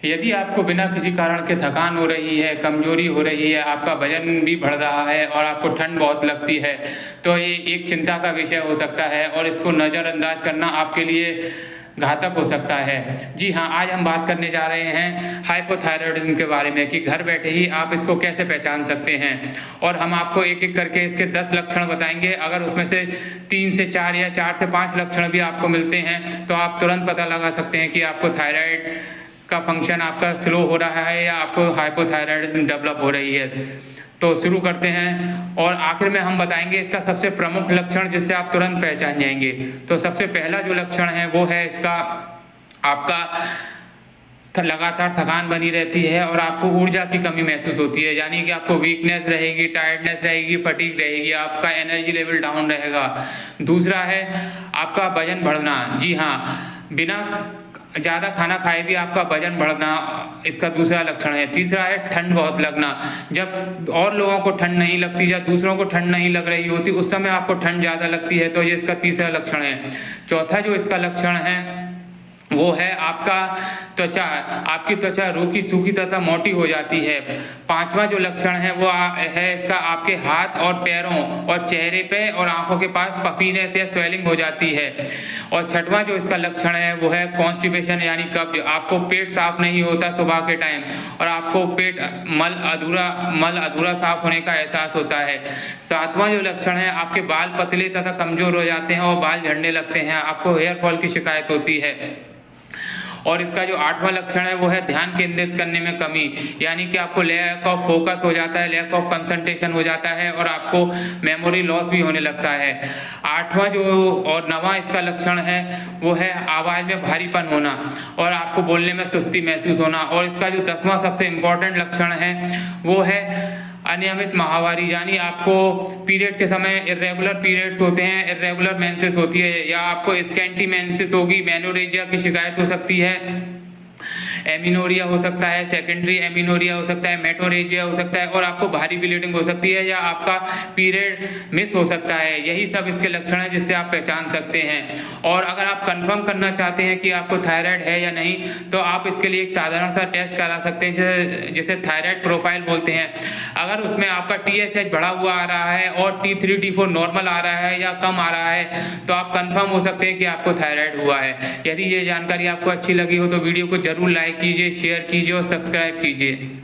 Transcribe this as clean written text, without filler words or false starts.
यदि आपको बिना किसी कारण के थकान हो रही है, कमज़ोरी हो रही है, आपका वज़न भी बढ़ रहा है और आपको ठंड बहुत लगती है, तो ये एक चिंता का विषय हो सकता है और इसको नज़रअंदाज करना आपके लिए घातक हो सकता है। जी हाँ, आज हम बात करने जा रहे हैं हाइपोथायरॉयडिज़्म के बारे में कि घर बैठे ही आप इसको कैसे पहचान सकते हैं और हम आपको एक-एक करके इसके 10 लक्षण बताएँगे। अगर उसमें से 3 से 4 या 4 से 5 लक्षण भी आपको मिलते हैं, तो आप तुरंत पता लगा सकते हैं कि आपको थायराइड का फंक्शन आपका स्लो हो रहा है या आपको हाइपोथायरायडिज्म डेवलप हो रही है। तो शुरू करते हैं और आखिर में हम बताएंगे इसका सबसे प्रमुख लक्षण जिससे आप तुरंत पहचान जाएंगे। तो सबसे पहला जो लक्षण है वो है इसका आपका लगातार थकान बनी रहती है और आपको ऊर्जा की कमी महसूस होती है, यानी कि आपको वीकनेस रहेगी, टायर्डनेस रहेगी, फटीग रहेगी, आपका एनर्जी लेवल डाउन रहेगा। दूसरा है आपका वजन बढ़ना। जी हाँ, बिना ज़्यादा खाना खाए भी आपका वजन बढ़ना इसका दूसरा लक्षण है। तीसरा है ठंड बहुत लगना। जब और लोगों को ठंड नहीं लगती या दूसरों को ठंड नहीं लग रही होती उस समय आपको ठंड ज़्यादा लगती है, तो ये इसका तीसरा लक्षण है। चौथा जो इसका लक्षण है वो है आपका त्वचा, आपकी त्वचा रूखी सूखी तथा मोटी हो जाती है। पांचवा जो लक्षण है वो है इसका आपके हाथ और पैरों और चेहरे पे और आंखों के पास पफीनेस या स्वेलिंग हो जाती है। और छठवां जो इसका लक्षण है वो है कॉन्स्टिपेशन यानी कब्ज। आपको पेट साफ नहीं होता सुबह के टाइम और आपको पेट मल अधूरा साफ होने का एहसास होता है। सातवां जो लक्षण है आपके बाल पतले तथा कमजोर हो जाते हैं और बाल झड़ने लगते हैं, आपको हेयर फॉल की शिकायत होती है। और इसका जो आठवां लक्षण है वो है ध्यान केंद्रित करने में कमी, यानी कि आपको लैक ऑफ फोकस हो जाता है, लैक ऑफ कंसंट्रेशन हो जाता है और आपको मेमोरी लॉस भी होने लगता है। आठवां जो और नवां इसका लक्षण है वो है आवाज़ में भारीपन होना और आपको बोलने में सुस्ती महसूस होना। और इसका जो 10वां सबसे इम्पोर्टेंट लक्षण है वो है अनियमित माहवारी, यानी आपको पीरियड के समय इर्रेगुलर पीरियड्स होते हैं, इर्रेगुलर मेंसेस होती है या आपको स्कैंटी मेंसेस होगी, मेनोरेजिया की शिकायत हो सकती है, एमिनोरिया हो सकता है, सेकेंडरी एमिनोरिया हो सकता है, मेटोरेजिया हो सकता है और आपको भारी ब्लीडिंग हो सकती है या आपका पीरियड मिस हो सकता है। यही सब इसके लक्षण हैं जिससे आप पहचान सकते हैं। और अगर आप कंफर्म करना चाहते हैं कि आपको थायराइड है या नहीं, तो आप इसके लिए एक साधारण सा टेस्ट करा सकते हैं जिसे थायराइड प्रोफाइल बोलते हैं। अगर उसमें आपका TSH बढ़ा हुआ आ रहा है और T3 T4 नॉर्मल आ रहा है या कम आ रहा है, तो आप कंफर्म हो सकते हैं कि आपको थायराइड हुआ है। यदि ये जानकारी आपको अच्छी लगी हो तो वीडियो को जरूर लाइक कीजिए, शेयर कीजिए और सब्सक्राइब कीजिए।